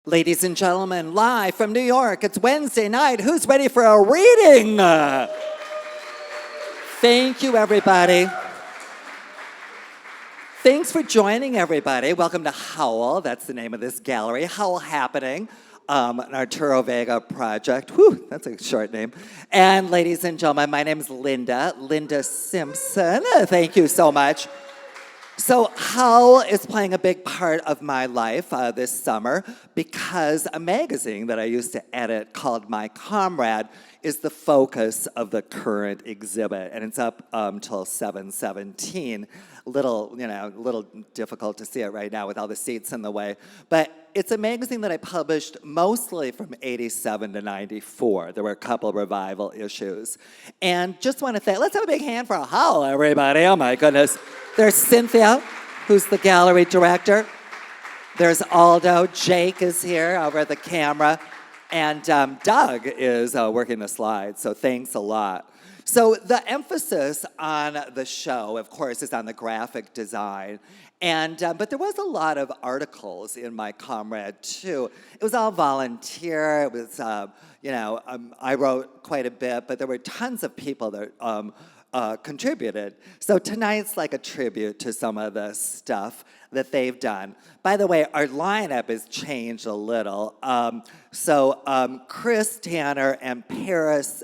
Ladies and gentlemen, live from New York, it's Wednesday night. Who's ready for a reading? Thank you, everybody. Thanks for joining, everybody. Welcome to Howl. That's the name of this gallery. Howl Happening, an Arturo Vega project. Whew, that's a short name. And ladies and gentlemen, my name is Linda Simpson. Thank you so much. So Howl is playing a big part of my life this summer because a magazine that I used to edit called My Comrade is the focus of the current exhibit, and it's up till 7/17. Little difficult to see it right now with all the seats in the way, but it's a magazine that I published mostly from 87 to 94. There were a couple revival issues. And just want to say, let's have a big hand for Howl, everybody. Oh my goodness. There's Cynthia, who's the gallery director. There's Aldo. Jake is here over at the camera. And Doug is working the slides, so thanks a lot. So the emphasis on the show, of course, is on the graphic design. And but there was a lot of articles in My Comrade, too. It was all volunteer. It was, I wrote quite a bit, but there were tons of people that contributed. So tonight's like a tribute to some of the stuff that they've done. By the way, our lineup has changed a little. Chris Tanner and Paris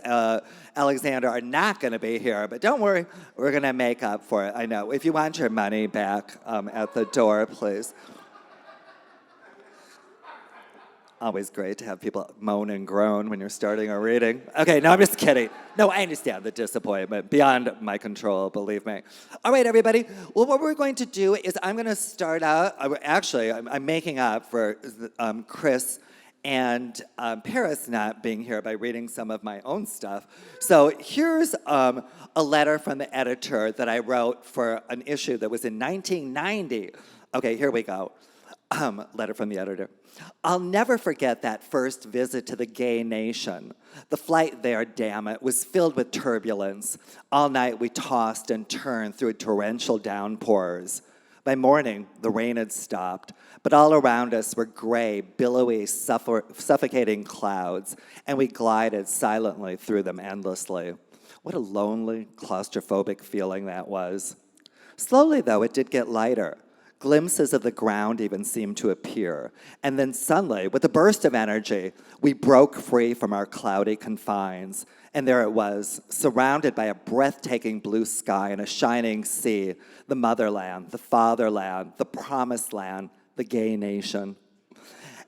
Alexander are not going to be here, but don't worry, we're going to make up for it. I know. If you want your money back at the door, please. Always great to have people moan and groan when you're starting a reading. Okay, no, I'm just kidding. No, I understand the disappointment. Beyond my control, believe me. All right, everybody. Well, what we're going to do is I'm going to start out. I'm making up for Chris and Paris not being here by reading some of my own stuff. So here's a letter from the editor that I wrote for an issue that was in 1990. Okay, here we go. Letter from the editor. I'll never forget that first visit to the gay nation. The flight there, damn it, was filled with turbulence. All night we tossed and turned through torrential downpours. By morning, the rain had stopped, but all around us were gray, billowy, suffocating clouds, and we glided silently through them endlessly. What a lonely, claustrophobic feeling that was. Slowly, though, it did get lighter. Glimpses of the ground even seemed to appear. And then suddenly, with a burst of energy, we broke free from our cloudy confines. And there it was, surrounded by a breathtaking blue sky and a shining sea, the motherland, the fatherland, the promised land, the gay nation.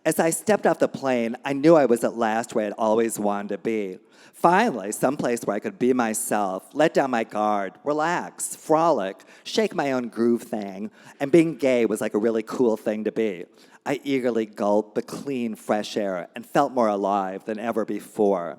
As I stepped off the plane, I knew I was at last where I'd always wanted to be. Finally, someplace where I could be myself, let down my guard, relax, frolic, shake my own groove thing, and being gay was like a really cool thing to be. I eagerly gulped the clean, fresh air and felt more alive than ever before.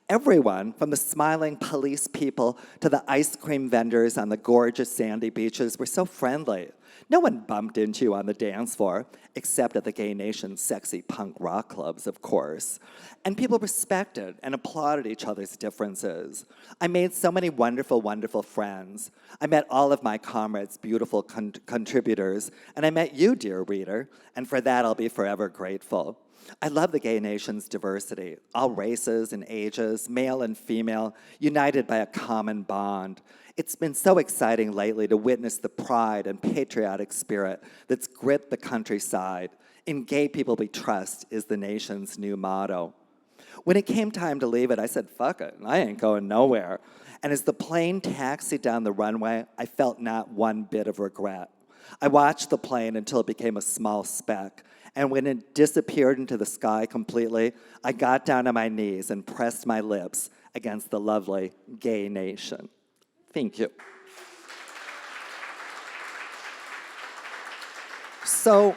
Everyone, from the smiling police people to the ice cream vendors on the gorgeous sandy beaches, were so friendly. No one bumped into you on the dance floor, except at the Gay Nation's sexy punk rock clubs, of course. And people respected and applauded each other's differences. I made so many wonderful, wonderful friends. I met all of my comrades' beautiful contributors, and I met you, dear reader, and for that I'll be forever grateful. I love the Gay Nation's diversity, all races and ages, male and female, united by a common bond. It's been so exciting lately to witness the pride and patriotic spirit that's gripped the countryside. In gay people we trust is the nation's new motto. When it came time to leave it, I said, fuck it, I ain't going nowhere. And as the plane taxied down the runway, I felt not one bit of regret. I watched the plane until it became a small speck. And when it disappeared into the sky completely, I got down on my knees and pressed my lips against the lovely gay nation. Thank you. So,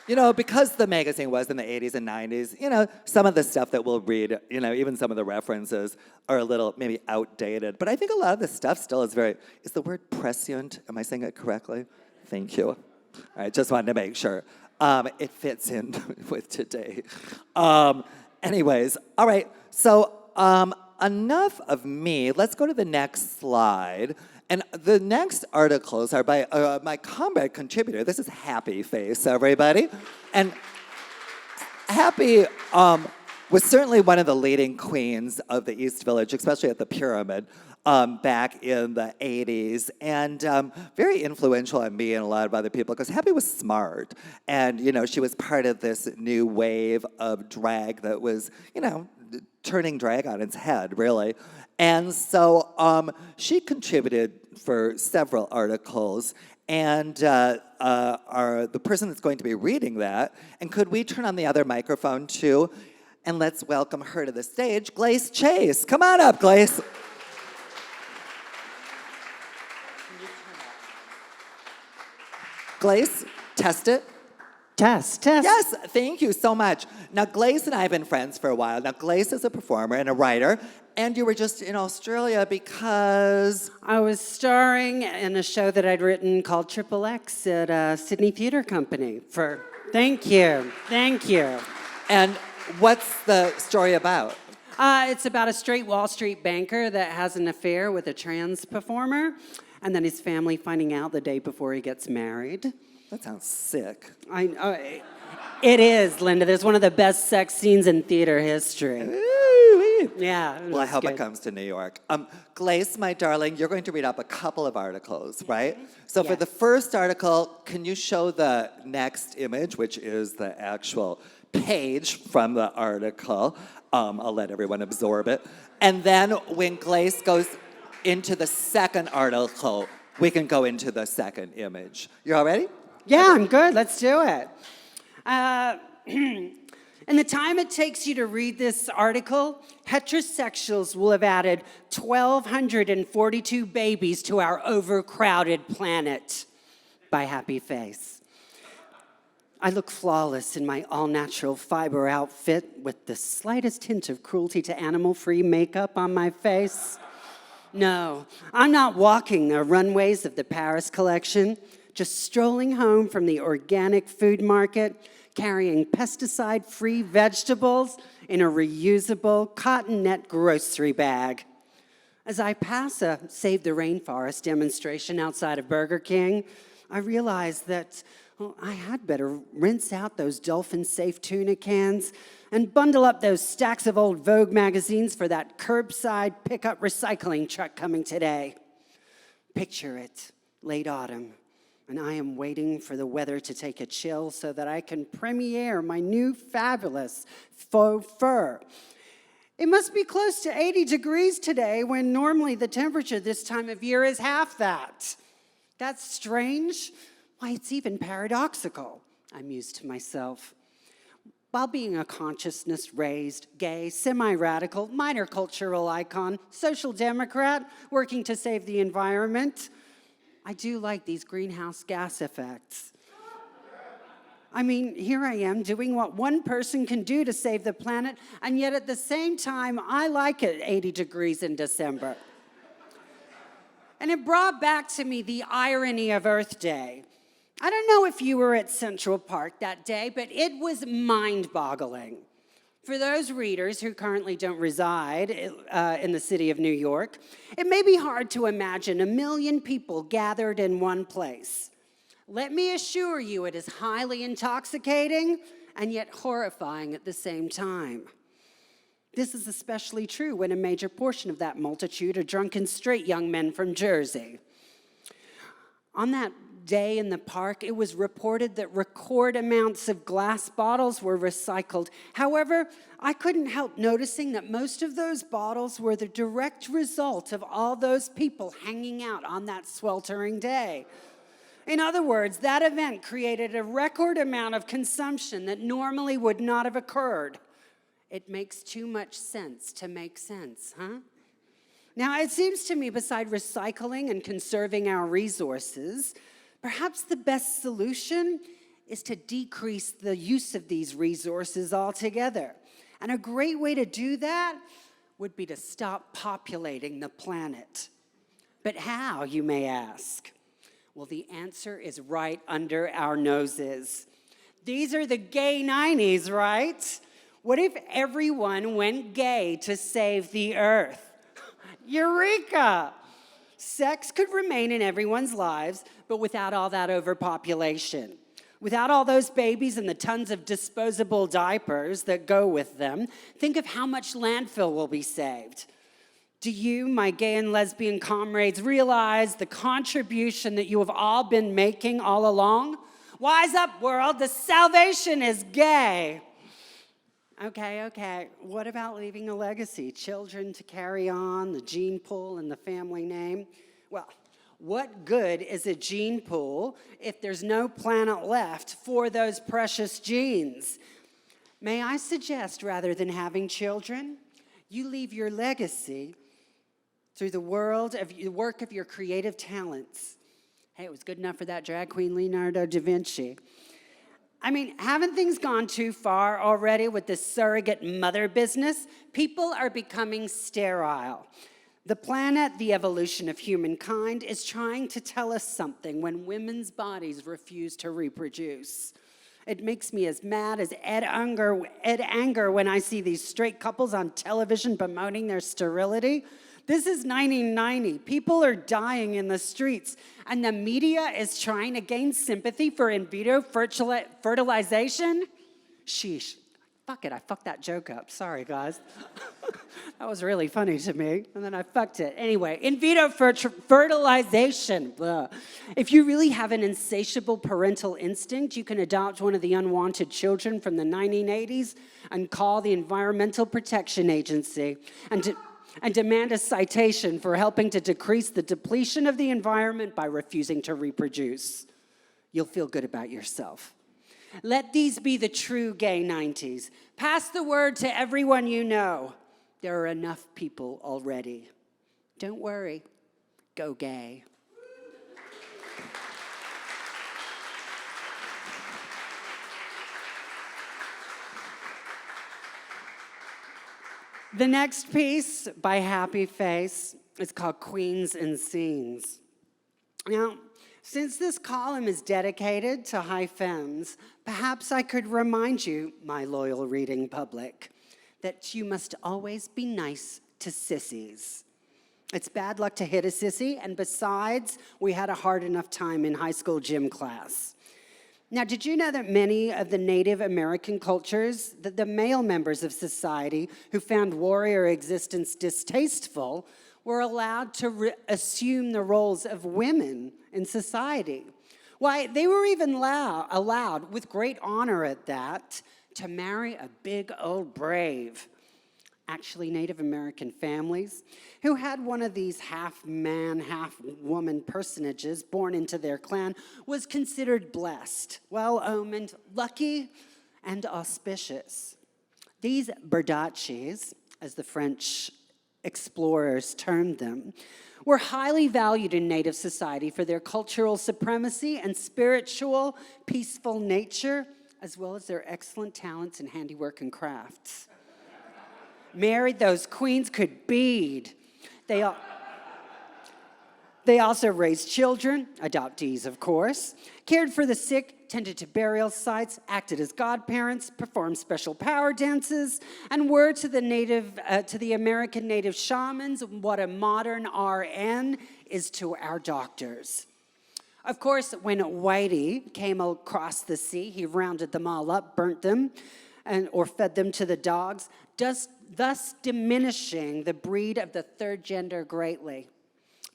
because the magazine was in the 80s and 90s, some of the stuff that we'll read, even some of the references are a little maybe outdated. But I think a lot of the stuff still is is the word prescient? Am I saying it correctly? Thank you. All right, just wanted to make sure. It fits in with today. Anyways, all right, so enough of me. Let's go to the next slide. And the next articles are by my comrade contributor. This is Happy Face, everybody. And Happy was certainly one of the leading queens of the East Village, especially at the Pyramid, back in the 80s, and very influential on me and a lot of other people, because Happy was smart, and, you know, she was part of this new wave of drag that was, you know, turning drag on its head, really. And so she contributed for several articles, and the person that's going to be reading that, and could we turn on the other microphone too? And let's welcome her to the stage, Glace Chase. Come on up, Glace. Glace, test it. Test. Yes, thank you so much. Now, Glace and I have been friends for a while. Now, Glace is a performer and a writer, and you were just in Australia because... I was starring in a show that I'd written called Triple X at Sydney Theatre Company. Thank you. And what's the story about? It's about a straight Wall Street banker that has an affair with a trans performer, and then his family finding out the day before he gets married. That sounds sick. It is, Linda. There's one of the best sex scenes in theater history. Yeah. Well, I hope it comes to New York. Glace, my darling, you're going to read up a couple of articles, right? So for the first article, can you show the next image, which is the actual page from the article? I'll let everyone absorb it. And then when Glace goes into the second article, we can go into the second image. You all ready? Yeah, I'm good. Let's do it. In the time it takes you to read this article, heterosexuals will have added 1,242 babies to our overcrowded planet. By Happy Face. I look flawless in my all-natural fiber outfit with the slightest hint of cruelty to animal-free makeup on my face. No, I'm not walking the runways of the Paris collection, just strolling home from the organic food market, carrying pesticide-free vegetables in a reusable cotton net grocery bag. As I pass a Save the Rainforest demonstration outside of Burger King, I realize that I had better rinse out those dolphin-safe tuna cans and bundle up those stacks of old Vogue magazines for that curbside pickup recycling truck coming today. Picture it, late autumn, and I am waiting for the weather to take a chill so that I can premiere my new fabulous faux fur. It must be close to 80 degrees today when normally the temperature this time of year is half that. That's strange. Why, it's even paradoxical, I mused to myself. While being a consciousness-raised, gay, semi-radical, minor cultural icon, social democrat, working to save the environment, I do like these greenhouse gas effects. I mean, here I am doing what one person can do to save the planet, and yet at the same time, I like it 80 degrees in December. And it brought back to me the irony of Earth Day. I don't know if you were at Central Park that day, but it was mind-boggling. For those readers who currently don't reside in the city of New York, it may be hard to imagine 1 million people gathered in one place. Let me assure you it is highly intoxicating and yet horrifying at the same time. This is especially true when a major portion of that multitude are drunken straight young men from Jersey. On that day in the park, it was reported that record amounts of glass bottles were recycled. However, I couldn't help noticing that most of those bottles were the direct result of all those people hanging out on that sweltering day. In other words, that event created a record amount of consumption that normally would not have occurred. It makes too much sense to make sense, huh? Now, it seems to me, beside recycling and conserving our resources, perhaps the best solution is to decrease the use of these resources altogether. And a great way to do that would be to stop populating the planet. But how, you may ask? Well, the answer is right under our noses. These are the gay 90s, right? What if everyone went gay to save the Earth? Eureka! Sex could remain in everyone's lives, but without all that overpopulation. Without all those babies and the tons of disposable diapers that go with them, think of how much landfill will be saved. Do you, my gay and lesbian comrades, realize the contribution that you have all been making all along? Wise up, world, the salvation is gay. Okay. What about leaving a legacy? Children to carry on, the gene pool and the family name? Well, what good is a gene pool if there's no planet left for those precious genes? May I suggest, rather than having children, you leave your legacy through the work of your creative talents. Hey, it was good enough for that drag queen Leonardo da Vinci. I mean, haven't things gone too far already with this surrogate mother business? People are becoming sterile. The planet, the evolution of humankind, is trying to tell us something when women's bodies refuse to reproduce. It makes me as mad as Ed Anger when I see these straight couples on television bemoaning their sterility. This is 1990. People are dying in the streets, and the media is trying to gain sympathy for in vitro fertilization? Sheesh. Fuck it, I fucked that joke up. Sorry, guys. That was really funny to me, and then I fucked it. Anyway, in vitro fertilization. Blah. If you really have an insatiable parental instinct, you can adopt one of the unwanted children from the 1980s and call the Environmental Protection Agency and demand a citation for helping to decrease the depletion of the environment by refusing to reproduce. You'll feel good about yourself. Let these be the true gay 90s. Pass the word to everyone you know. There are enough people already. Don't worry. Go gay. The next piece by Happy Face is called Queens and Scenes. Now, since this column is dedicated to high femmes, perhaps I could remind you, my loyal reading public, that you must always be nice to sissies. It's bad luck to hit a sissy, and besides, we had a hard enough time in high school gym class. Now, did you know that many of the Native American cultures, that the male members of society who found warrior existence distasteful, were allowed to assume the roles of women in society? Why, they were even allowed, with great honor at that, to marry a big old brave. Actually, Native American families who had one of these half-man, half-woman personages born into their clan was considered blessed, well-omened, lucky, and auspicious. These bardachis, as the French explorers termed them, were highly valued in Native society for their cultural supremacy and spiritual, peaceful nature, as well as their excellent talents in handiwork and crafts. Married, those queens could bead. They also raised children, adoptees of course, cared for the sick, tended to burial sites, acted as godparents, performed special power dances, and were to the American Native shamans what a modern RN is to our doctors. Of course, when Whitey came across the sea, he rounded them all up, burnt them, or fed them to the dogs, thus diminishing the breed of the third gender greatly.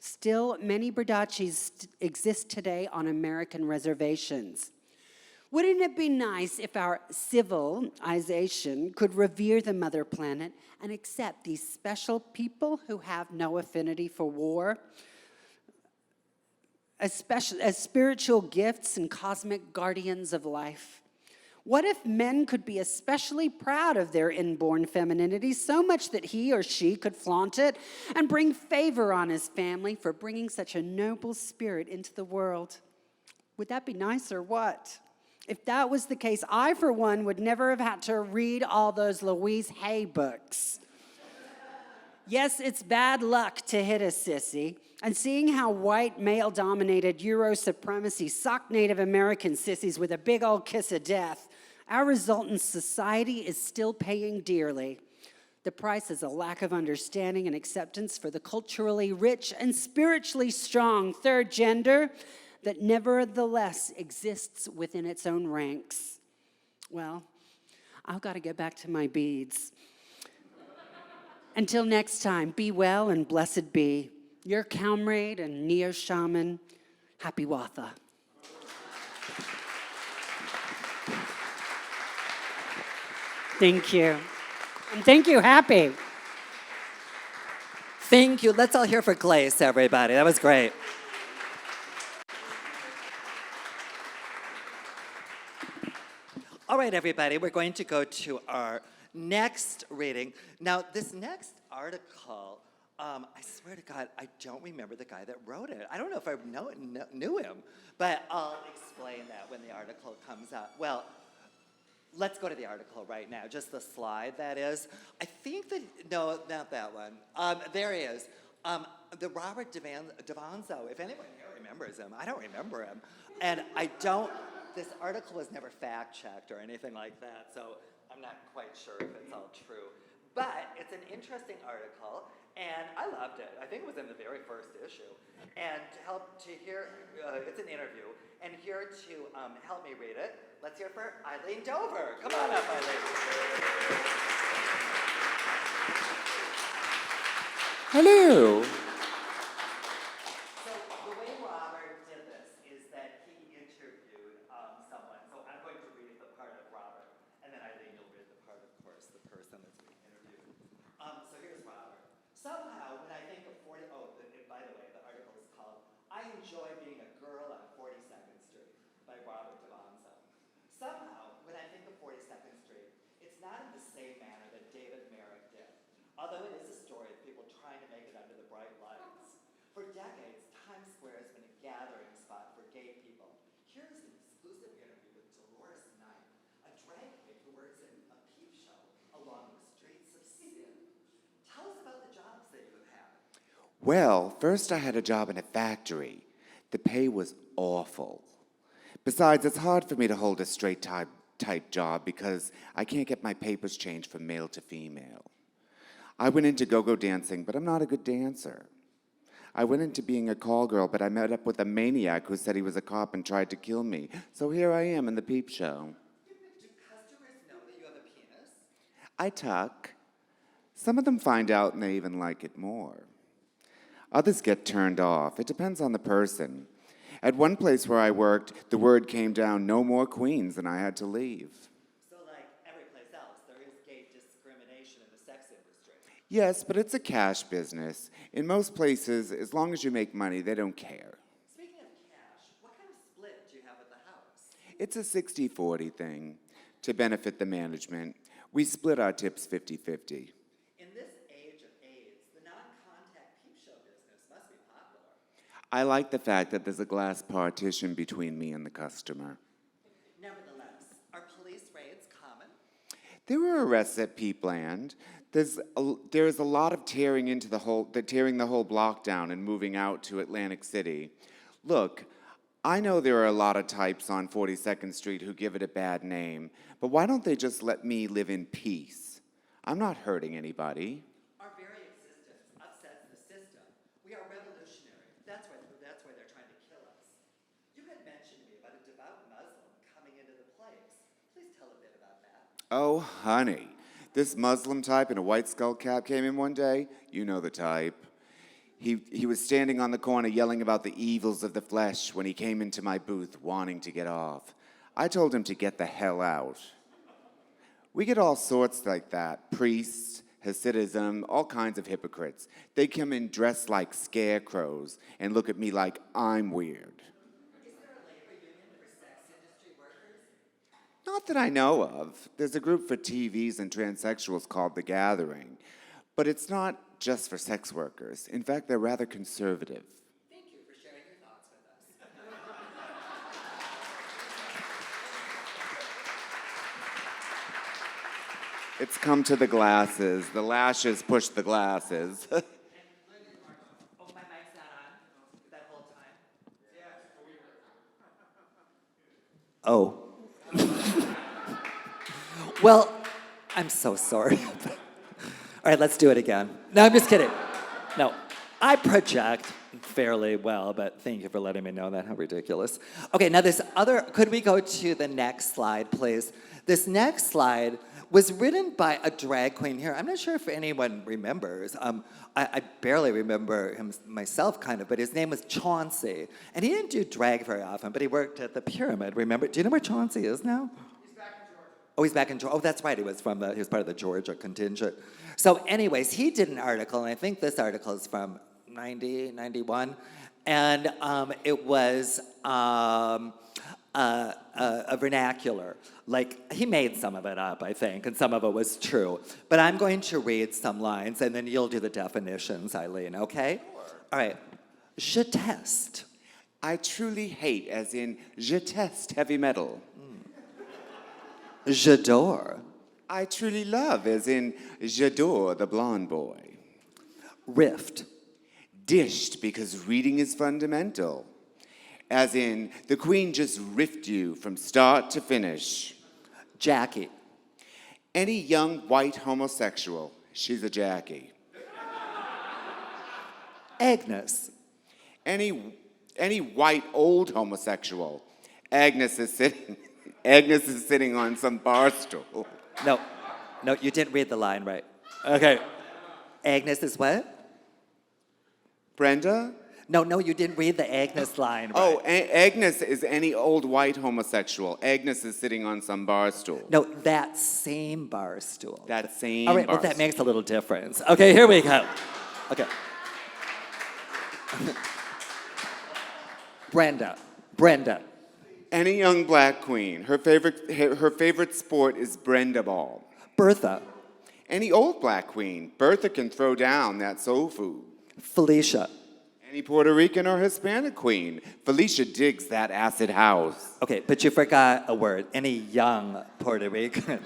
Still, many bardachis exist today on American reservations. Wouldn't it be nice if our civilization could revere the mother planet and accept these special people who have no affinity for war as spiritual gifts and cosmic guardians of life? What if men could be especially proud of their inborn femininity, so much that he or she could flaunt it and bring favor on his family for bringing such a noble spirit into the world? Would that be nice or what? If that was the case, I, for one, would never have had to read all those Louise Hay books. Yes, it's bad luck to hit a sissy, and seeing how white, male-dominated Euro supremacy socked Native American sissies with a big old kiss of death, our resultant society is still paying dearly. The price is a lack of understanding and acceptance for the culturally rich and spiritually strong third gender that nevertheless exists within its own ranks. Well, I've got to get back to my beads. Until next time, be well and blessed be. Your comrade and neo-shaman, Happy Watha. Thank you. And thank you, Happy. Thank you. Let's all hear for Glace, everybody. That was great. All right, everybody, we're going to go to our next reading. Now, this next article, I swear to God, I don't remember the guy that wrote it. I don't know if I knew him, but I'll explain that when the article comes out. Well, let's go to the article right now, just the slide, that is. I think that, no, not that one. There he is. The Robert Davanzo, if anyone here remembers him, I don't remember him. And this article was never fact-checked or anything like that, so I'm not quite sure if it's all true. But it's an interesting article, and I loved it. I think it was in the very first issue. And it's an interview, and here to help me read it, let's hear for Eileen Dover. Come on up, Eileen. Hello. So the way Robert did this is that he interviewed someone. So I'm going to read the part of Robert, and then Eileen, you'll read the part, of course, the person that's being interviewed. So here's Robert. Somehow, when I think of by the way, the article is called "I Enjoy Being a Girl on 42nd Street" by Robert Davanzo. Somehow, when I think of 42nd Street, it's not in the same manner that David Merrick did, although it is a story of people trying to make it under the bright lights. For decades, Times Square has been a gathering spot for gay people. Here's an exclusive interview with Dolores Knight, a drag queen who works in a peep show along the streets of Sin. Tell us about the jobs that you have had. Well, first I had a job in a factory. The pay was awful. Besides, it's hard for me to hold a straight type job because I can't get my papers changed from male to female. I went into go-go dancing, but I'm not a good dancer. I went into being a call girl, but I met up with a maniac who said he was a cop and tried to kill me. So here I am in the peep show. Do customers know that you have a penis? I tuck. Some of them find out and they even like it more. Others get turned off. It depends on the person. At one place where I worked, the word came down, no more queens, and I had to leave. So like every place else, there is gay discrimination in the sex industry. Yes, but it's a cash business. In most places, as long as you make money, they don't care. Speaking of cash, what kind of split do you have at the house? It's a 60-40 thing to benefit the management. We split our tips 50-50. In this age of AIDS, the non-contact peep show business must be popular. I like the fact that there's a glass partition between me and the customer. Nevertheless, are police raids common? There were arrests at Peepland. There's a lot of tearing the whole block down and moving out to Atlantic City. Look, I know there are a lot of types on 42nd Street who give it a bad name, but why don't they just let me live in peace? I'm not hurting anybody. Our very existence upsets the system. We are revolutionary. That's why they're trying to kill us. You had mentioned to me about a devout Muslim coming into the place. Please tell a bit about that. Oh, honey. This Muslim type in a white skull cap came in one day. You know the type. He was standing on the corner yelling about the evils of the flesh when he came into my booth wanting to get off. I told him to get the hell out. We get all sorts like that. Priests, Hasidism, all kinds of hypocrites. They come in dressed like scarecrows and look at me like I'm weird. Is there a labor union for sex industry workers? Not that I know of. There's a group for TVs and transsexuals called The Gathering. But it's not just for sex workers. In fact, they're rather conservative. Thank you for sharing your thoughts with us. It's come to the glasses. The lashes push the glasses. Oh, my mic's not on that whole time? Oh. Well, I'm so sorry. All right, let's do it again. No, I'm just kidding. No. I project fairly well, but thank you for letting me know that. How ridiculous. Okay, now this other, could we go to the next slide, please? This next slide was written by a drag queen here. I'm not sure if anyone remembers. I barely remember him myself, kind of, but his name was Chauncey. And he didn't do drag very often, but he worked at the Pyramid, remember? Do you know where Chauncey is now? Oh, he's back in Georgia. Oh, that's right. He was part of the Georgia contingent. So anyways, he did an article, and I think this article is from 90, 91. And it was a vernacular. Like, he made some of it up, I think, and some of it was true. But I'm going to read some lines, and then you'll do the definitions, Eileen, okay? Sure. All right. Je teste. I truly hate, as in, je teste heavy metal. J'adore. I truly love, as in, j'adore the blonde boy. Rift. Dished, because reading is fundamental. As in, the queen just riffed you from start to finish. Jackie. Any young white homosexual, she's a Jackie. Agnes. Any white old homosexual, Agnes is sitting on some bar stool. No, you didn't read the line right. Okay. Agnes is what? Brenda? No, you didn't read the Agnes line right. Oh, Agnes is any old white homosexual. Agnes is sitting on some bar stool. No, that same bar stool. That same All right, bar well, that stool. makes a little difference. Okay, here we go. Okay. Brenda. Any young black queen. Her favorite sport is Brenda ball. Bertha. Any old black queen. Bertha can throw down that soul food. Felicia. Any Puerto Rican or Hispanic queen. Felicia digs that acid house. Okay, but you forgot a word. Any young Puerto Rican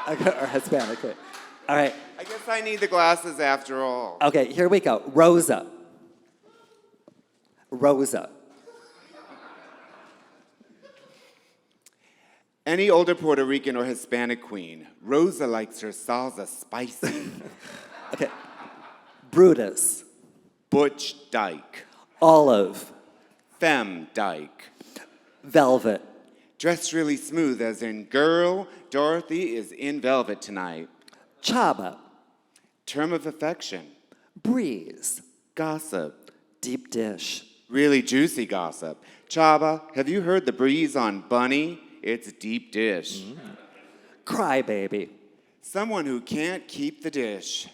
or Hispanic. All right. I guess I need the glasses after all. Okay, here we go. Rosa. Any older Puerto Rican or Hispanic queen. Rosa likes her salsa spicy. Okay. Brutus. Butch Dyke. Olive. Femme Dyke. Velvet. Dressed really smooth, as in, girl, Dorothy is in velvet tonight. Chaba. Term of affection. Breeze. Gossip. Deep dish. Really juicy gossip. Chaba, have you heard the breeze on Bunny? It's deep dish. Crybaby. Someone who can't keep the dish.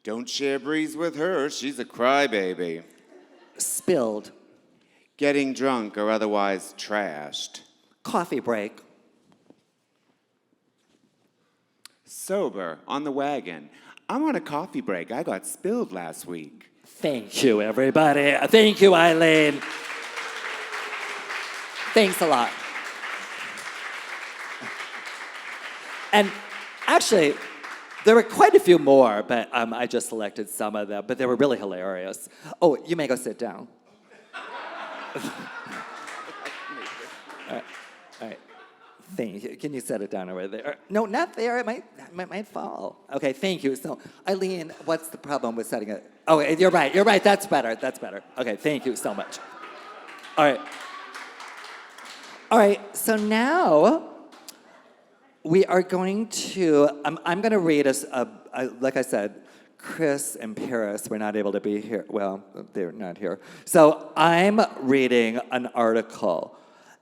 Don't share breeze with her, she's a crybaby. Spilled. Getting drunk or otherwise trashed. Coffee break. Sober, on the wagon. I'm on a coffee break. I got spilled last week. Thank you, everybody. Thank you, Eileen. Thanks a lot. And actually, there were quite a few more, but I just selected some of them, but they were really hilarious. Oh, you may go sit down. All right. Thank you. Can you set it down over there? No, not there. It might fall. Okay, thank you. So, Eileen, what's the problem with setting it? Oh, you're right. That's better. Okay, thank you so much. All right, so now we are going to, I'm going to read us, like I said, Chris and Paris were not able to be here. Well, they're not here. So I'm reading an article.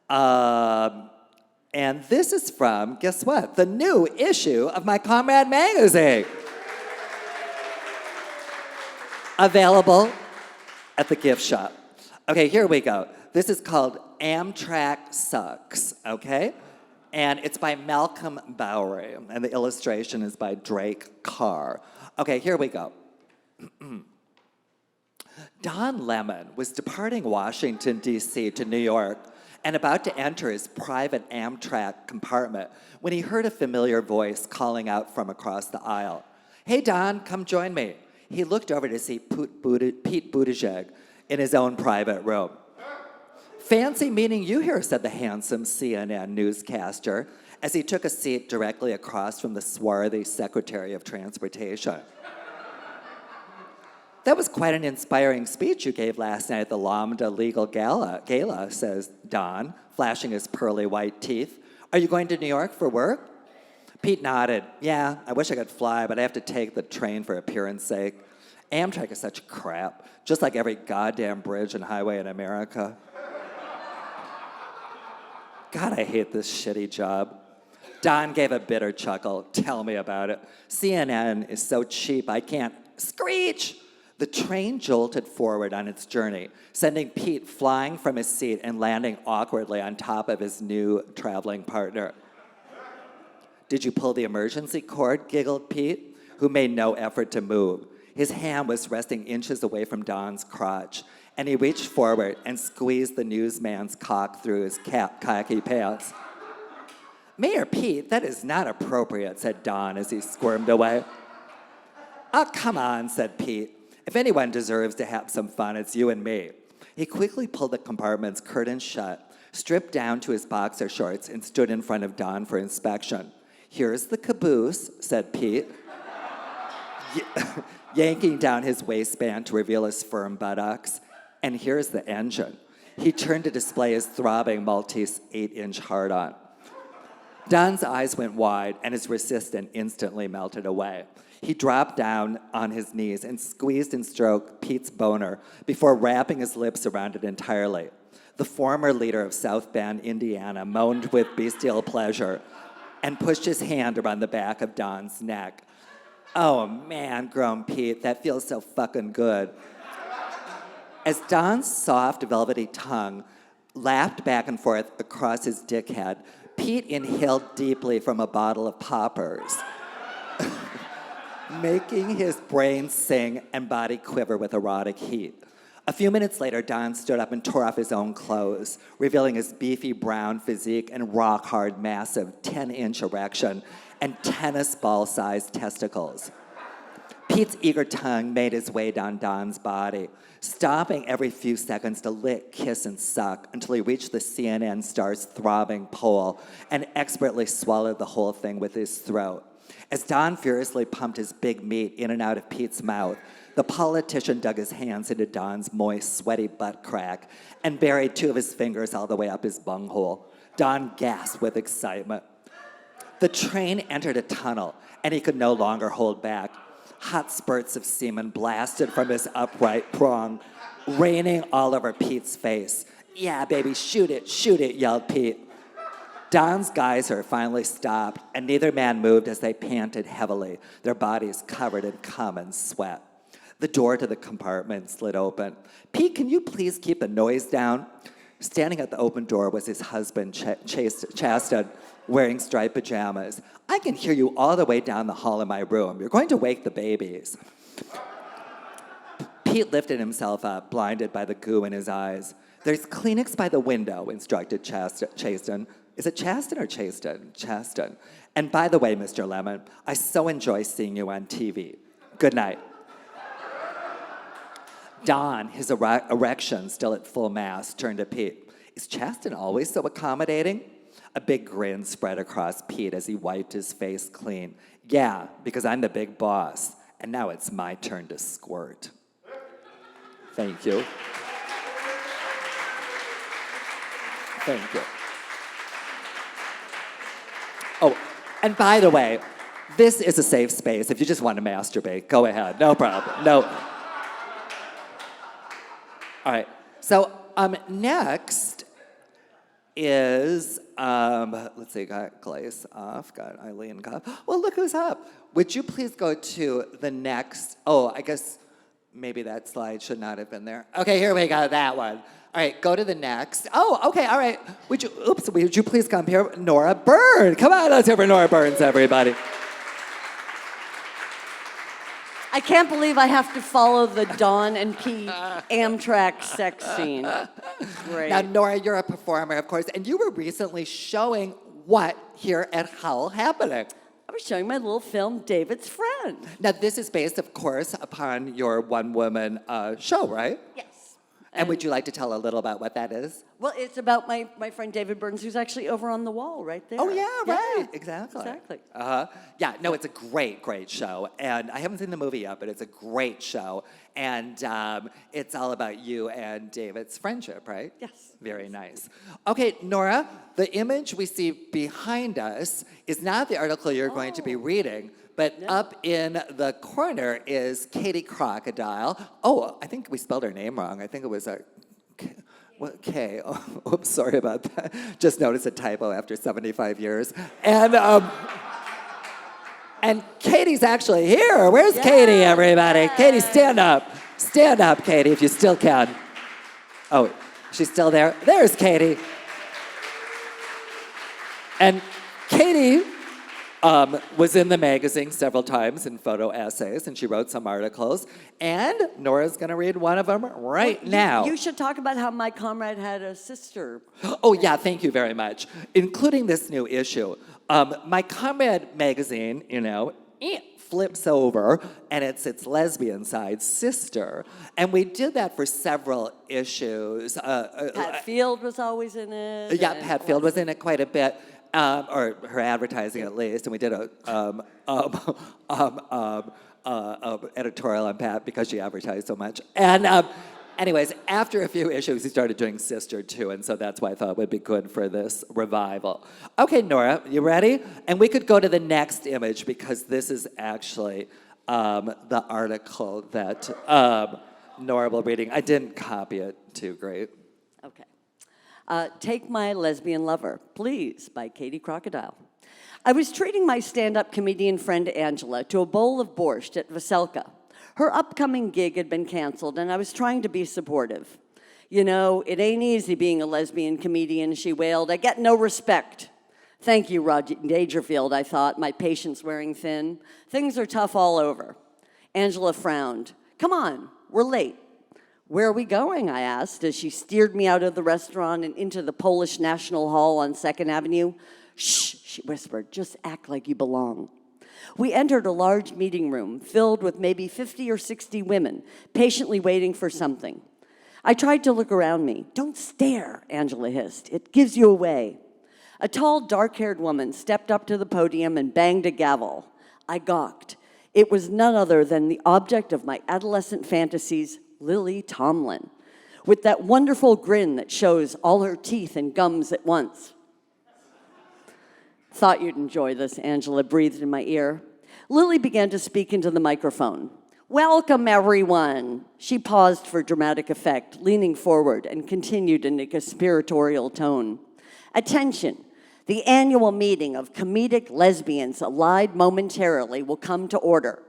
And this is from, guess what? The new issue of My Comrade Magazine. Available at the gift shop. Okay, here we go. This is called Amtrak Sucks, okay? And it's by Malcolm Bowery, and the illustration is by Drake Carr. Okay, here we go. Don Lemon was departing Washington, D.C. to New York and about to enter his private Amtrak compartment when he heard a familiar voice calling out from across the aisle. Hey, Don, come join me. He looked over to see Pete Buttigieg in his own private room. Fancy meeting you here, said the handsome CNN newscaster as he took a seat directly across from the swarthy Secretary of Transportation. That was quite an inspiring speech you gave last night at the Lambda Legal Gala, says Don, flashing his pearly white teeth. Are you going to New York for work? Pete nodded. Yeah, I wish I could fly, but I have to take the train for appearance sake. Amtrak is such crap, just like every goddamn bridge and highway in America. God, I hate this shitty job. Don gave a bitter chuckle. Tell me about it. CNN is so cheap, I can't screech. The train jolted forward on its journey, sending Pete flying from his seat and landing awkwardly on top of his new traveling partner. Did you pull the emergency cord? Giggled Pete, who made no effort to move. His hand was resting inches away from Don's crotch, and he reached forward and squeezed the newsman's cock through his khaki pants. Mayor Pete, that is not appropriate, said Don as he squirmed away. Oh, come on, said Pete. If anyone deserves to have some fun, it's you and me. He quickly pulled the compartment's curtains shut, stripped down to his boxer shorts, and stood in front of Don for inspection. Here's the caboose, said Pete, yanking down his waistband to reveal his firm buttocks. And here's the engine. He turned to display his throbbing Maltese 8-inch hard-on. Don's eyes went wide, and his resistance instantly melted away. He dropped down on his knees and squeezed and stroked Pete's boner before wrapping his lips around it entirely. The former leader of South Bend, Indiana, moaned with bestial pleasure and pushed his hand around the back of Don's neck. Oh, man, groaned Pete, that feels so fucking good. As Don's soft, velvety tongue lapped back and forth across his dickhead, Pete inhaled deeply from a bottle of poppers, making his brain sing and body quiver with erotic heat. A few minutes later, Don stood up and tore off his own clothes, revealing his beefy brown physique and rock-hard, massive 10-inch erection and tennis ball-sized testicles. Pete's eager tongue made his way down Don's body, stopping every few seconds to lick, kiss, and suck until he reached the CNN star's throbbing pole and expertly swallowed the whole thing with his throat. As Don furiously pumped his big meat in and out of Pete's mouth, the politician dug his hands into Don's moist, sweaty butt crack and buried 2 of his fingers all the way up his bunghole. Don gasped with excitement. The train entered a tunnel, and he could no longer hold back. Hot spurts of semen blasted from his upright prong, raining all over Pete's face. Yeah, baby, shoot it, yelled Pete. Don's geyser finally stopped, and neither man moved as they panted heavily, their bodies covered in cum and sweat. The door to the compartment slid open. Pete, can you please keep the noise down? Standing at the open door was his husband, Chaston, wearing striped pajamas. I can hear you all the way down the hall in my room. You're going to wake the babies. Pete lifted himself up, blinded by the goo in his eyes. There's Kleenex by the window, instructed Chaston. Is it Chaston or Chaston? Chaston. And by the way, Mr. Lemon, I so enjoy seeing you on TV. Good night. Don, his erection still at full mast, turned to Pete. Is Chaston always so accommodating? A big grin spread across Pete as he wiped his face clean. Yeah, because I'm the big boss, and now it's my turn to squirt. Thank you. Thank you. Oh, and by the way, this is a safe space. If you just want to masturbate, go ahead. No problem. No. All right. So next is, let's see, got Glace off, got Eileen off. Well, look who's up. Would you please go to the next, I guess maybe that slide should not have been there. Okay, here we go, that one. All right, go to the next. Oh, okay, all right. Would you please come here, Nora Burns. Come on, let's hear for Nora Burns, everybody. I can't believe I have to follow the Dawn and Pete Amtrak sex scene. Great. Now, Nora, you're a performer, of course, and you were recently showing what here at Howl happening? I was showing my little film, David's Friend. Now, this is based, of course, upon your one-woman show, right? Yes. And would you like to tell a little about what that is? Well, it's about my friend David Burns, who's actually over on the wall right there. Oh, yeah, right. Exactly. Exactly. Yeah, no, it's a great, great show. And I haven't seen the movie yet, but it's a great show. And it's all about you and David's friendship, right? Yes. Very nice. Okay, Nora, the image we see behind us is not the article you're going to be reading, but up in the corner is Katie Crocodile. Oh, I think we spelled her name wrong. I think it was a... What, K? Oh, oops, sorry about that. Just noticed a typo after 75 years. And Katie's actually here. Where's Katie, everybody? Katie, stand up. Stand up, Katie, if you still can. Oh, she's still there? There's Katie. And Katie was in the magazine several times in photo essays, and she wrote some articles. And Nora's going to read one of them right now. You should talk about how my comrade had a sister. Oh, yeah, thank you very much. Including this new issue. My Comrade Magazine, flips over, and it's its lesbian side, Sister. And we did that for several issues. Pat Field was always in it. Yeah, Pat Field was in it quite a bit. Or her advertising at least, and we did a editorial on Pat because she advertised so much. And anyways, after a few issues, he started doing Sister too, and so that's why I thought it would be good for this revival. Okay, Nora, you ready? And we could go to the next image because this is actually the article that Nora will be reading. I didn't copy it too great. Okay. Take My Lesbian Lover, Please, by Katie Crocodile. I was treating my stand-up comedian friend Angela to a bowl of borscht at Veselka. Her upcoming gig had been canceled, and I was trying to be supportive. You know, it ain't easy being a lesbian comedian, she wailed. I get no respect. Thank you, Roger Dangerfield, I thought, my patience wearing thin. Things are tough all over. Angela frowned. Come on, we're late. Where are we going, I asked, as she steered me out of the restaurant and into the Polish National Hall on 2nd Avenue. Shh, she whispered, just act like you belong. We entered a large meeting room filled with maybe 50 or 60 women, patiently waiting for something. I tried to look around me. Don't stare, Angela hissed. It gives you away. A tall, dark-haired woman stepped up to the podium and banged a gavel. I gawked. It was none other than the object of my adolescent fantasies, Lily Tomlin, with that wonderful grin that shows all her teeth and gums at once. Thought you'd enjoy this, Angela breathed in my ear. Lily began to speak into the microphone. Welcome, everyone. She paused for dramatic effect, leaning forward, and continued in a conspiratorial tone. Attention. The annual meeting of comedic lesbians allied momentarily will come to order.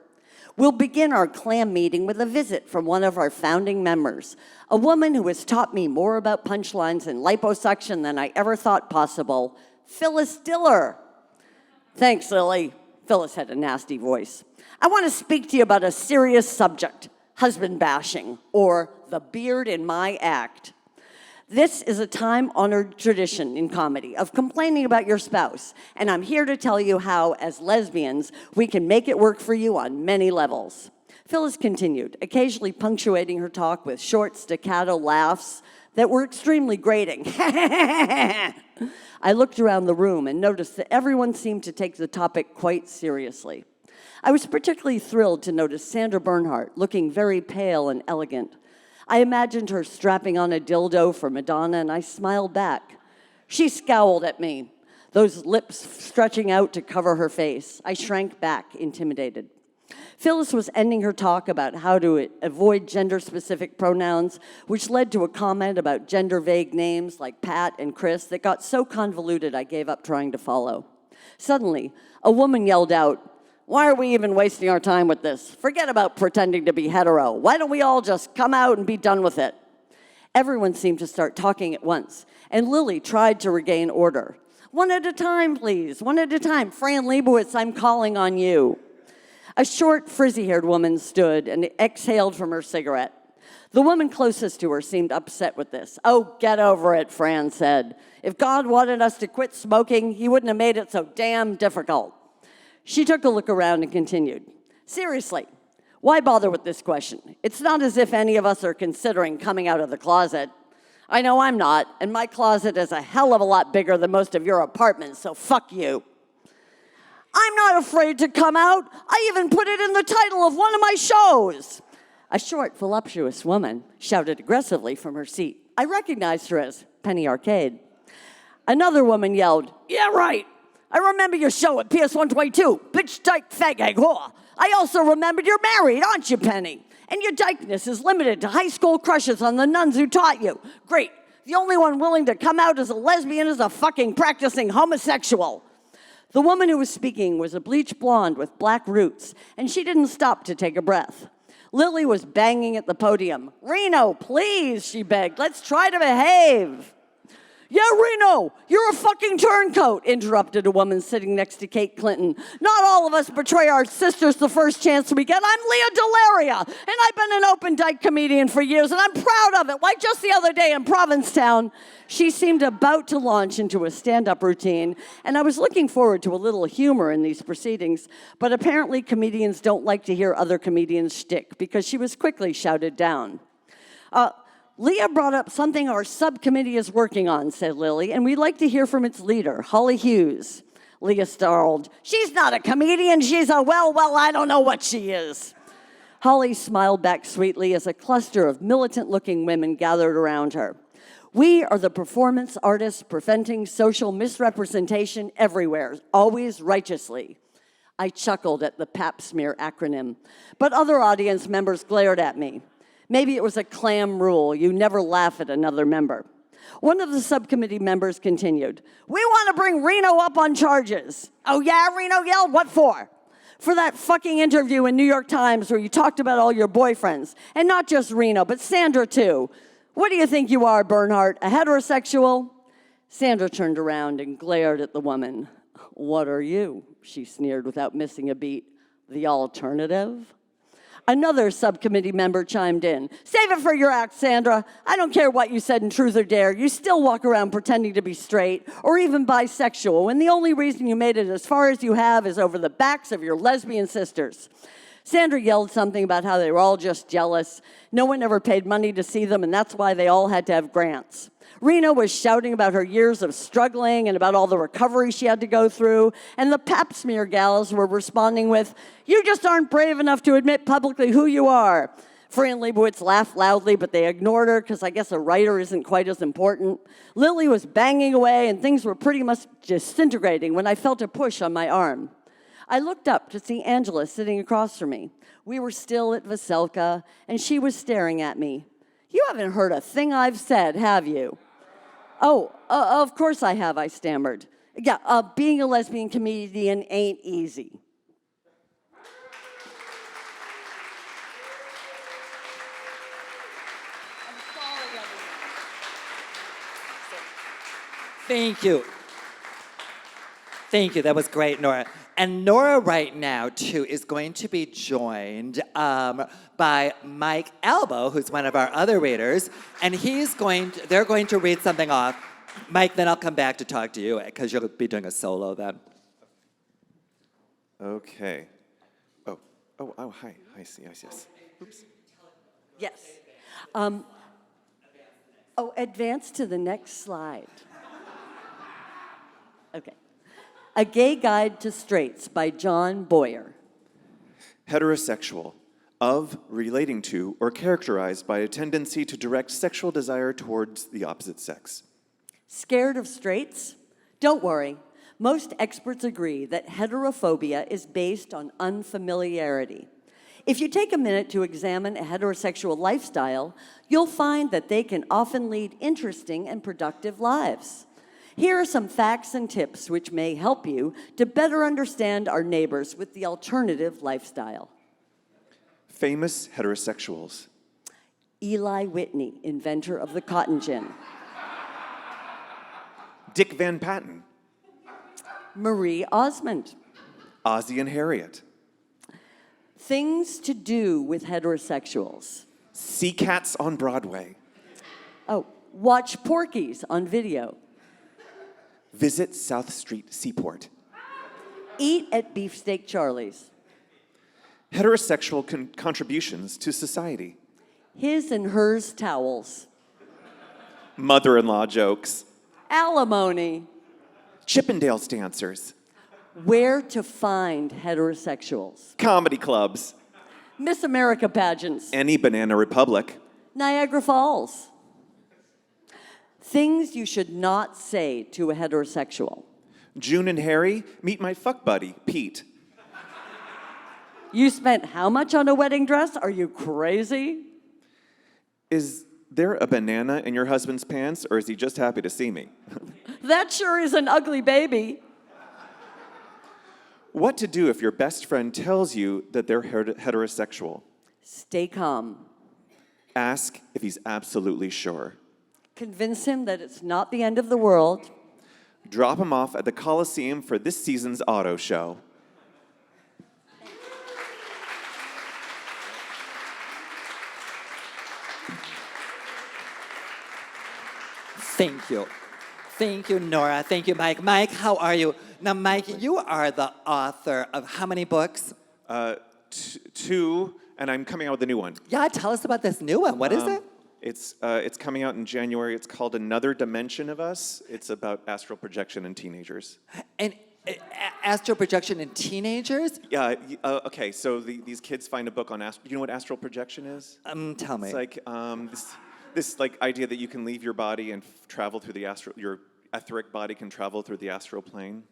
We'll begin our clam meeting with a visit from one of our founding members, a woman who has taught me more about punchlines and liposuction than I ever thought possible, Phyllis Diller. Thanks, Lily. Phyllis had a nasty voice. I want to speak to you about a serious subject, husband bashing, or the beard in my act. This is a time-honored tradition in comedy of complaining about your spouse, and I'm here to tell you how, as lesbians, we can make it work for you on many levels. Phyllis continued, occasionally punctuating her talk with short staccato laughs that were extremely grating. I looked around the room and noticed that everyone seemed to take the topic quite seriously. I was particularly thrilled to notice Sandra Bernhardt looking very pale and elegant. I imagined her strapping on a dildo for Madonna, and I smiled back. She scowled at me, those lips stretching out to cover her face. I shrank back, intimidated. Phyllis was ending her talk about how to avoid gender-specific pronouns, which led to a comment about gender-vague names like Pat and Chris that got so convoluted I gave up trying to follow. Suddenly, a woman yelled out, "Why are we even wasting our time with this? Forget about pretending to be hetero. Why don't we all just come out and be done with it?" Everyone seemed to start talking at once, and Lily tried to regain order. "One at a time, please. One at a time. Fran Lebowitz, I'm calling on you." A short, frizzy-haired woman stood and exhaled from her cigarette. The woman closest to her seemed upset with this. "Oh, get over it," Fran said. "If God wanted us to quit smoking, he wouldn't have made it so damn difficult." She took a look around and continued. "Seriously, Why bother with this question? It's not as if any of us are considering coming out of the closet. I know I'm not, and my closet is a hell of a lot bigger than most of your apartments, so fuck you. I'm not afraid to come out. I even put it in the title of one of my shows. A short, voluptuous woman shouted aggressively from her seat. I recognized her as Penny Arcade. Another woman yelled, "Yeah, right. I remember your show at PS122, bitch, dyke, fag, hag, whore. I also remembered you're married, aren't you, Penny? And your dykeness is limited to high school crushes on the nuns who taught you. Great. The only one willing to come out as a lesbian is a fucking practicing homosexual." The woman who was speaking was a bleached blonde with black roots, and she didn't stop to take a breath. Lily was banging at the podium. "Reno, please," she begged. "Let's try to behave." "Yeah, Reno, you're a fucking turncoat," interrupted a woman sitting next to Kate Clinton. "Not all of us betray our sisters the first chance we get. I'm Leah Delaria, and I've been an open dyke comedian for years, and I'm proud of it. Why, just the other day in Provincetown," she seemed about to launch into a stand-up routine, and I was looking forward to a little humor in these proceedings, but apparently comedians don't like to hear other comedians shtick, because she was quickly shouted down. "Leah brought up something our subcommittee is working on," said Lily, "and we'd like to hear from its leader, Holly Hughes." Leah snarled, "She's not a comedian, she's a well, I don't know what she is." Holly smiled back sweetly as a cluster of militant-looking women gathered around her. "We are the performance artists preventing social misrepresentation everywhere, always righteously." I chuckled at the pap smear acronym, but other audience members glared at me. Maybe it was a clam rule. You never laugh at another member. One of the subcommittee members continued, "We want to bring Reno up on charges." "Oh yeah," Reno yelled. "What for?" "For that fucking interview in New York Times where you talked about all your boyfriends. And not just Reno, but Sandra too. What do you think you are, Bernhardt, a heterosexual?" Sandra turned around and glared at the woman. "What are you?" she sneered without missing a beat. "The alternative?" Another subcommittee member chimed in. "Save it for your act, Sandra. I don't care what you said in Truth or Dare. You still walk around pretending to be straight or even bisexual, when the only reason you made it as far as you have is over the backs of your lesbian sisters." Sandra yelled something about how they were all just jealous. No one ever paid money to see them, and that's why they all had to have grants. Rena was shouting about her years of struggling and about all the recovery she had to go through, and the pap smear gals were responding with, "You just aren't brave enough to admit publicly who you are." Fran Leibowitz laughed loudly, but they ignored her because I guess a writer isn't quite as important. Lily was banging away, and things were pretty much disintegrating when I felt a push on my arm. I looked up to see Angela sitting across from me. We were still at Veselka, and she was staring at me. "You haven't heard a thing I've said, have you?" "Oh, of course I have," I stammered. "Yeah, being a lesbian comedian ain't easy." Thank you. Thank you. That was great, Nora. And Nora right now, too, is going to be joined by Mike Albo, who's one of our other readers, and they're going to read something off. Mike, then I'll come back to talk to you, because you'll be doing a solo then. Okay. Oh, hi, yes. Oops. Yes. Advance to the next slide. Okay. A Gay Guide to Straights by John Boyer. Heterosexual, of, relating to, or characterized by a tendency to direct sexual desire towards the opposite sex. Scared of straights? Don't worry. Most experts agree that heterophobia is based on unfamiliarity. If you take a minute to examine a heterosexual lifestyle, you'll find that they can often lead interesting and productive lives. Here are some facts and tips which may help you to better understand our neighbors with the alternative lifestyle. Famous heterosexuals. Eli Whitney, inventor of the cotton gin. Dick Van Patten. Marie Osmond. Ozzie and Harriet. Things to do with heterosexuals. See Cats on Broadway. Watch Porky's on video. Visit South Street Seaport. Eat at Beefsteak Charlie's. Heterosexual contributions to society. His and hers towels. Mother-in-law jokes. Alimony. Chippendales dancers. Where to find heterosexuals. Comedy clubs. Miss America pageants. Any Banana Republic. Niagara Falls. Things you should not say to a heterosexual. June and Harry, meet my fuck buddy, Pete. You spent how much on a wedding dress? Are you crazy? Is there a banana in your husband's pants, or is he just happy to see me? That sure is an ugly baby. What to do if your best friend tells you that they're heterosexual? Stay calm. Ask if he's absolutely sure. Convince him that it's not the end of the world. Drop him off at the Coliseum for this season's auto show. Thank you. Thank you, Nora. Thank you, Mike. Mike, how are you? Now, Mike, you are the author of how many books? Two, and I'm coming out with a new one. Yeah, tell us about this new one. What is it? It's coming out in January. It's called Another Dimension of Us. It's about astral projection in teenagers. And astral projection in teenagers? Yeah. Okay. So these kids find a book on astral. You know what astral projection is? Tell me. It's like this like idea that you can leave your body and travel through the astral. Your etheric body can travel through the astral plane.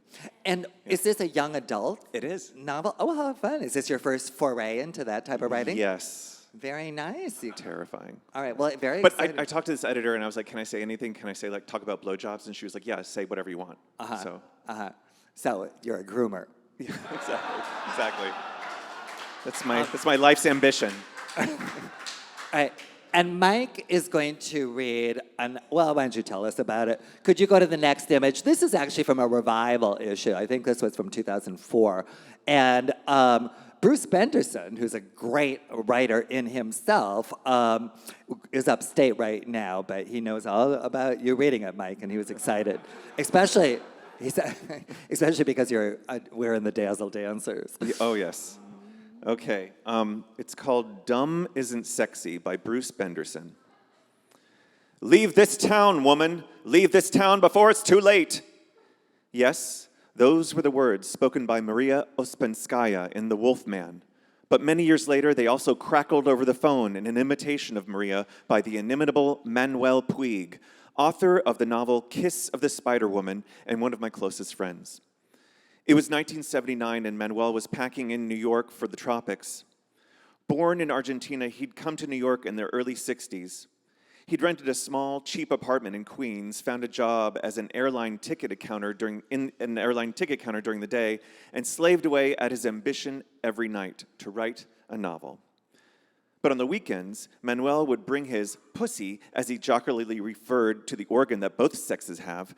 And is this a young adult? It is. Novel? Oh, how fun. Is this your first foray into that type of writing? Yes. Very nice. Terrifying. All right, well, very But exciting. I talked to this editor and I was like, can I say anything? Can I say like talk about blowjobs? And she was like, yeah, say whatever you want. So you're a groomer. Yeah, exactly. That's my life's ambition. All right. And Mike is going to read, well, why don't you tell us about it? Could you go to the next image? This is actually from a revival issue. I think this was from 2004. And Bruce Benderson, who's a great writer in himself, is upstate right now, but he knows all about you reading it, Mike, and he was excited. Especially because we're in the Dazzle Dancers. Oh, yes. Okay, it's called Dumb Isn't Sexy by Bruce Benderson. Leave this town, woman. Leave this town before it's too late. Yes, those were the words spoken by Maria Ospenskaya in The Wolfman. But many years later, they also crackled over the phone in an imitation of Maria by the inimitable Manuel Puig, author of the novel Kiss of the Spider-Woman and one of my closest friends. It was 1979, and Manuel was packing in New York for the tropics. Born in Argentina, he'd come to New York in the early 60s. He'd rented a small, cheap apartment in Queens, found a job as an airline ticket counter during the day, and slaved away at his ambition every night to write a novel. But on the weekends, Manuel would bring his pussy, as he jocularly referred to the organ that both sexes have,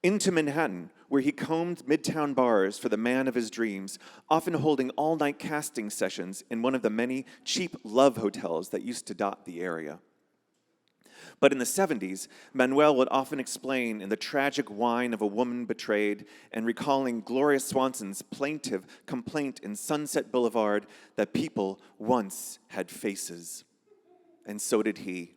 into Manhattan, where he combed midtown bars for the man of his dreams, often holding all-night casting sessions in one of the many cheap love hotels that used to dot the area. But in the 70s, Manuel would often explain in the tragic whine of a woman betrayed and recalling Gloria Swanson's plaintive complaint in Sunset Boulevard that people once had faces. And so did he.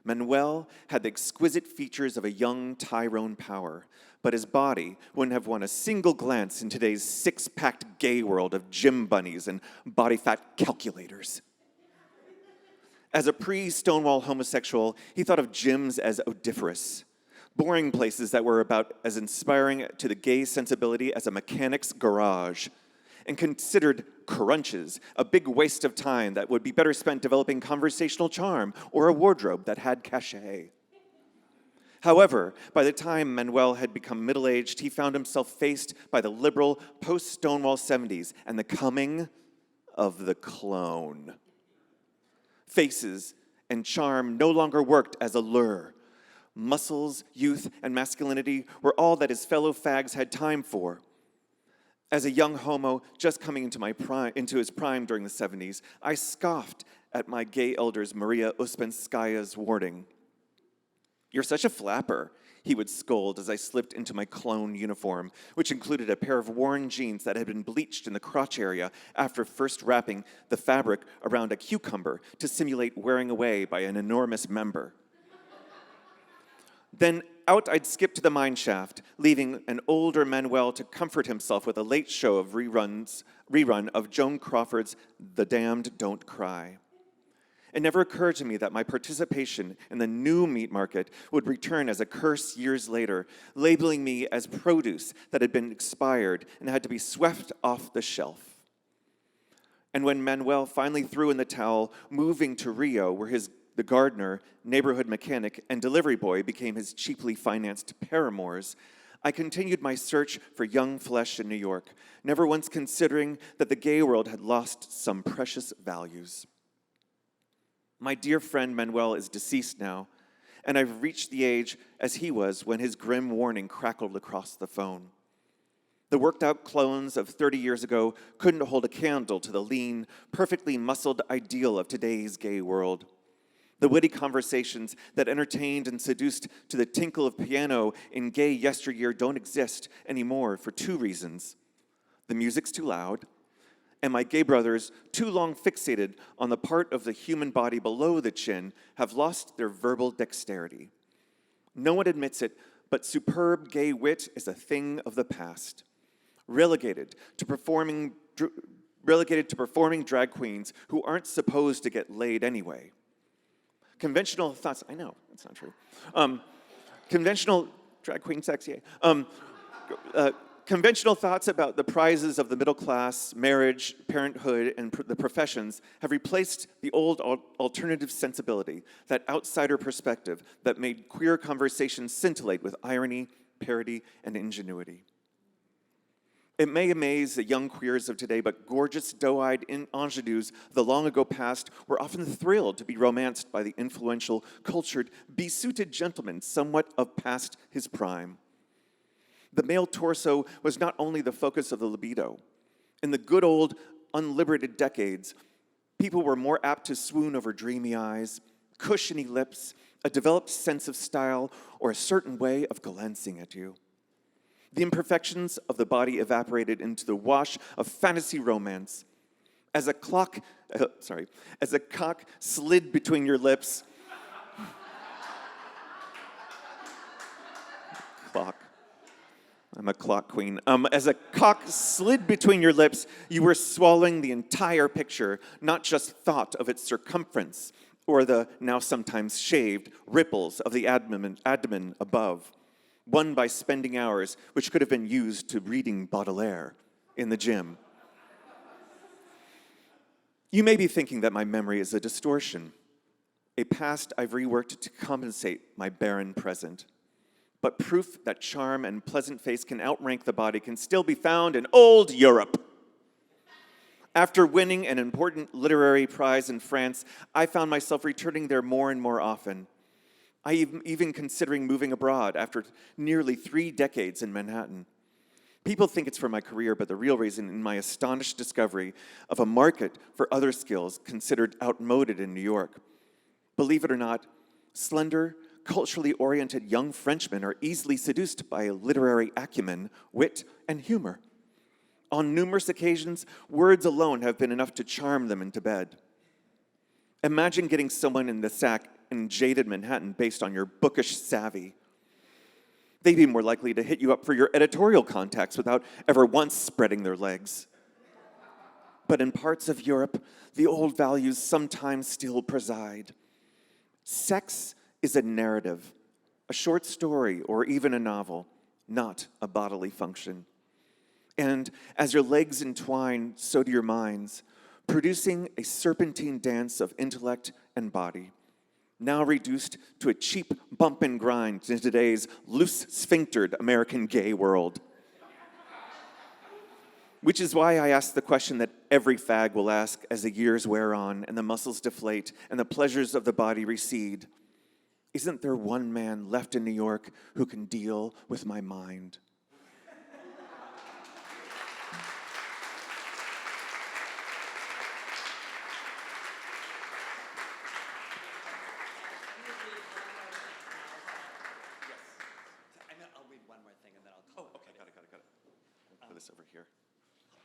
Manuel had the exquisite features of a young Tyrone Power, but his body wouldn't have won a single glance in today's six-packed gay world of gym bunnies and body fat calculators. As a pre-Stonewall homosexual, he thought of gyms as odoriferous, boring places that were about as inspiring to the gay sensibility as a mechanic's garage, and considered crunches a big waste of time that would be better spent developing conversational charm or a wardrobe that had cachet. However, by the time Manuel had become middle-aged, he found himself faced by the liberal post-Stonewall 70s and the coming of the clone. Faces and charm no longer worked as a lure. Muscles, youth, and masculinity were all that his fellow fags had time for. As a young homo just coming into his prime during the 70s, I scoffed at my gay elders Maria Uspenskaya's warning. "You're such a flapper," he would scold as I slipped into my clone uniform, which included a pair of worn jeans that had been bleached in the crotch area after first wrapping the fabric around a cucumber to simulate wearing away by an enormous member. Then out I'd skip to the mine shaft, leaving an older Manuel to comfort himself with a late show of rerun of Joan Crawford's The Damned Don't Cry. It never occurred to me that my participation in the new meat market would return as a curse years later, labeling me as produce that had been expired and had to be swept off the shelf. And when Manuel finally threw in the towel, moving to Rio, where the gardener, neighborhood mechanic, and delivery boy became his cheaply financed paramours, I continued my search for young flesh in New York, never once considering that the gay world had lost some precious values. My dear friend Manuel is deceased now, and I've reached the age as he was when his grim warning crackled across the phone. The worked-out clones of 30 years ago couldn't hold a candle to the lean, perfectly muscled ideal of today's gay world. The witty conversations that entertained and seduced to the tinkle of piano in gay yesteryear don't exist anymore for two reasons. The music's too loud, and my gay brothers, too long fixated on the part of the human body below the chin, have lost their verbal dexterity. No one admits it, but superb gay wit is a thing of the past, relegated to performing drag queens who aren't supposed to get laid anyway. Conventional thoughts, I know, that's not true. Conventional drag queen sex, yeah. Conventional thoughts about the prizes of the middle class, marriage, parenthood, and the professions have replaced the old alternative sensibility, that outsider perspective that made queer conversations scintillate with irony, parody, and ingenuity. It may amaze the young queers of today, but gorgeous, doe-eyed ingenues of the long-ago past were often thrilled to be romanced by the influential, cultured, besuited gentleman somewhat of past his prime. The male torso was not only the focus of the libido. In the good old, unliberated decades, people were more apt to swoon over dreamy eyes, cushiony lips, a developed sense of style, or a certain way of glancing at you. The imperfections of the body evaporated into the wash of fantasy romance. As a cock slid between your lips. Clock. I'm a clock queen. As a cock slid between your lips, you were swallowing the entire picture, not just thought of its circumference or the now sometimes shaved ripples of the abdomen above, won by spending hours which could have been used to reading Baudelaire in the gym. You may be thinking that my memory is a distortion, a past I've reworked to compensate my barren present. But proof that charm and pleasant face can outrank the body can still be found in old Europe. After winning an important literary prize in France, I found myself returning there more and more often. I even considering moving abroad after nearly 3 decades in Manhattan. People think it's for my career, but the real reason in my astonished discovery of a market for other skills considered outmoded in New York. Believe it or not, slender, culturally oriented young Frenchmen are easily seduced by literary acumen, wit, and humor. On numerous occasions, words alone have been enough to charm them into bed. Imagine getting someone in the sack in jaded Manhattan based on your bookish savvy. They'd be more likely to hit you up for your editorial contacts without ever once spreading their legs. But in parts of Europe, the old values sometimes still preside. Sex is a narrative, a short story, or even a novel, not a bodily function. And as your legs entwine, so do your minds, producing a serpentine dance of intellect and body, now reduced to a cheap bump and grind in today's loose sphinctered American gay world. Which is why I ask the question that every fag will ask as the years wear on and the muscles deflate and the pleasures of the body recede. Isn't there one man left in New York who can deal with my mind?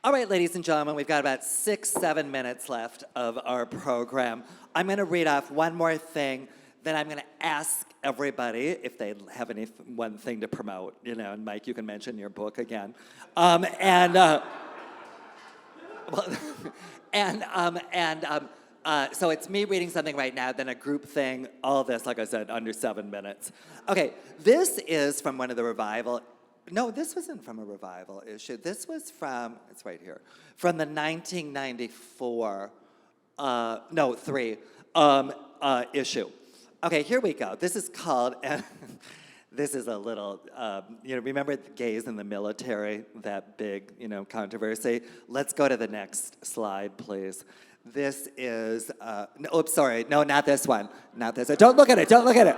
All right, ladies and gentlemen, we've got about 6-7 minutes left of our program. I'm going to read off one more thing, then I'm going to ask everybody if they have one thing to promote. You know, and Mike, you can mention your book again. So it's me reading something right now, then a group thing, all this, like I said, under 7 minutes. Okay, this is from one of the revival. No, this wasn't from a revival issue. This was from, it's right here, from the 1994, issue. Okay, here we go. This is called, this is a little, remember the gays in the military, that big, controversy? Let's go to the next slide, please. This is, not this one. Not this one. Don't look at it, don't look at it.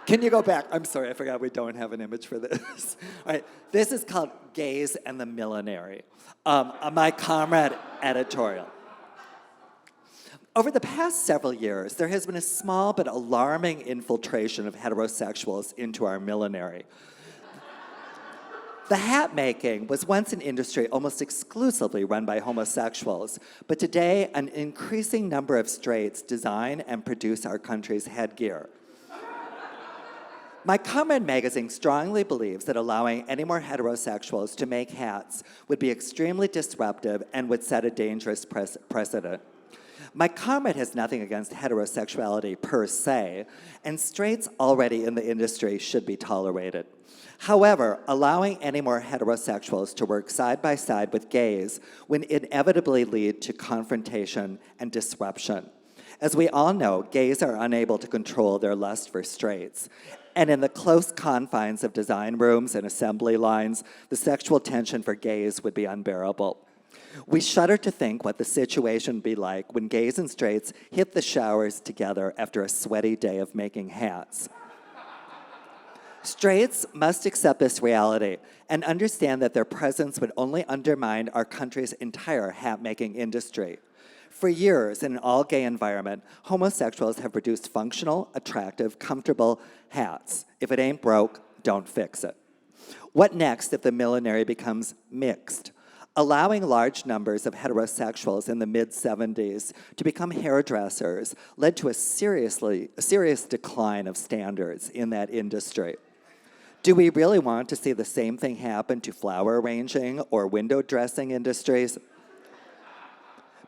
Can you go back? I'm sorry, I forgot we don't have an image for this. All right, this is called Gays and the Millenary, My Comrade editorial. Over the past several years, there has been a small but alarming infiltration of heterosexuals into our millenary. The hat making was once an industry almost exclusively run by homosexuals, but today an increasing number of straights design and produce our country's headgear. My Comrade Magazine strongly believes that allowing any more heterosexuals to make hats would be extremely disruptive and would set a dangerous precedent. My Comrade has nothing against heterosexuality per se, and straights already in the industry should be tolerated. However, allowing any more heterosexuals to work side by side with gays would inevitably lead to confrontation and disruption. As we all know, gays are unable to control their lust for straights. And in the close confines of design rooms and assembly lines, the sexual tension for gays would be unbearable. We shudder to think what the situation would be like when gays and straights hit the showers together after a sweaty day of making hats. Straights must accept this reality and understand that their presence would only undermine our country's entire hat-making industry. For years, in an all-gay environment, homosexuals have produced functional, attractive, comfortable hats. If it ain't broke, don't fix it. What next if the millenary becomes mixed? Allowing large numbers of heterosexuals in the mid-70s to become hairdressers led to a serious decline of standards in that industry. Do we really want to see the same thing happen to flower arranging or window dressing industries?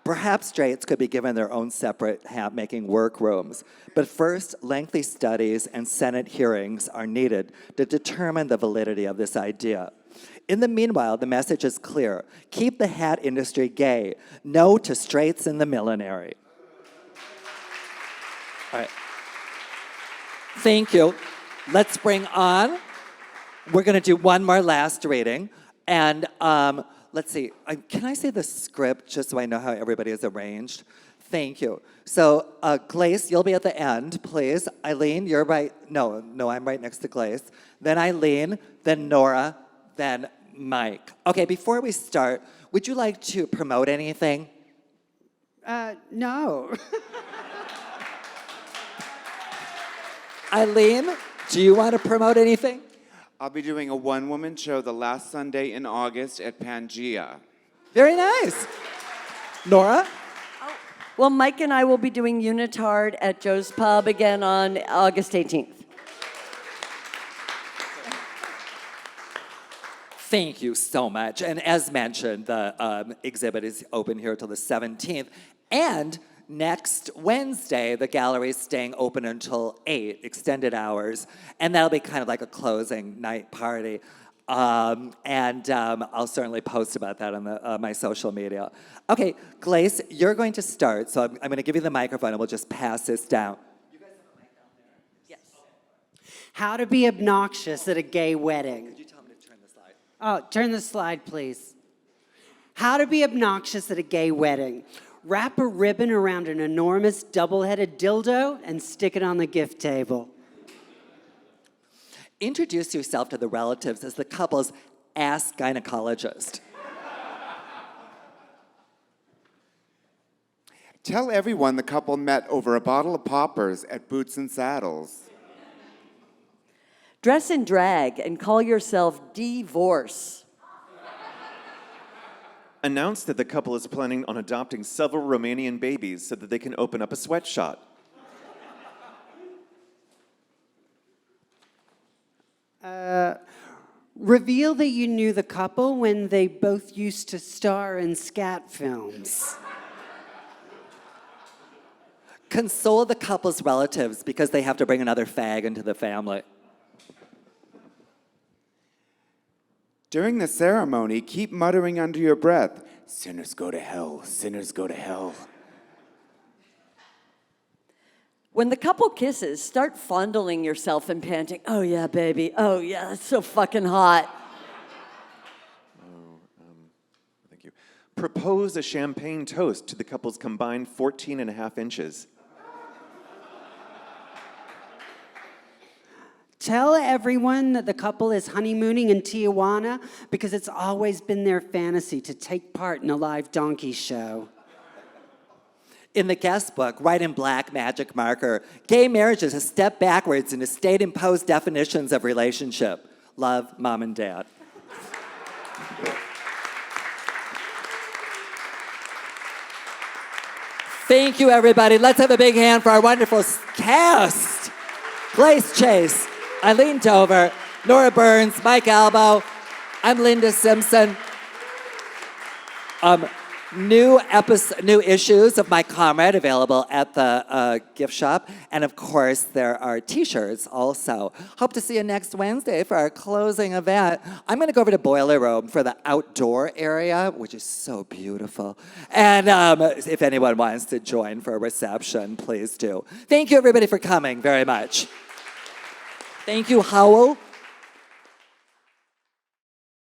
Perhaps straights could be given their own separate hat-making workrooms, but first, lengthy studies and Senate hearings are needed to determine the validity of this idea. In the meanwhile, the message is clear. Keep the hat industry gay. No to straights in the millenary. All right. Thank you. Let's bring on, we're going to do one more last reading, and let's see, can I say the script just so I know how everybody is arranged? Thank you. So, Glace, you'll be at the end, please. Eileen, you're right. No, I'm right next to Glace. Then Eileen, then Nora, then Mike. Okay, before we start, would you like to promote anything? No. Eileen, do you want to promote anything? I'll be doing a one-woman show the last Sunday in August at Pangea. Very nice. Nora? Well, Mike and I will be doing Unitard at Joe's Pub again on August 18th. Thank you so much. And as mentioned, the exhibit is open here till the 17th. And next Wednesday, the gallery is staying open until 8, extended hours. And that'll be kind of like a closing night party. I'll certainly post about that on my social media. Okay, Glace, you're going to start. So I'm going to give you the microphone and we'll just pass this down. You guys have a mic down there? Yes. How to be obnoxious at a gay wedding. Could you tell me to turn the slide? Oh, turn the slide, please. How to be obnoxious at a gay wedding. Wrap a ribbon around an enormous double-headed dildo and stick it on the gift table. Introduce yourself to the relatives as the couple's ass gynecologist. Tell everyone the couple met over a bottle of poppers at Boots and Saddles. Dress in drag and call yourself Divorce. announced that the couple is planning on adopting several Romanian babies so that they can open up a sweatshop. Reveal that you knew the couple when they both used to star in scat films. Console the couple's relatives because they have to bring another fag into the family. During the ceremony, keep muttering under your breath, "Sinners go to hell, sinners go to hell." When the couple kisses, start fondling yourself and panting, "Oh yeah, baby, oh yeah, it's so fucking hot." Thank you. Propose a champagne toast to the couple's combined 14 and a half inches. Tell everyone that the couple is honeymooning in Tijuana because it's always been their fantasy to take part in a live donkey show. In the guest book, write in black magic marker, gay marriage is a step backwards into state-imposed definitions of relationship. Love, Mom and Dad. Thank you, everybody. Let's have a big hand for our wonderful cast. Glace Chase, Eileen Dover, Nora Burns, Mike Albo. I'm Linda Simpson. New issues of My Comrade available at the gift shop. And of course, there are t-shirts also. Hope to see you next Wednesday for our closing event. I'm gonna go over to Boiler Room for the outdoor area, which is so beautiful. And if anyone wants to join for a reception, please do. Thank you everybody for coming very much. Thank you, Howl.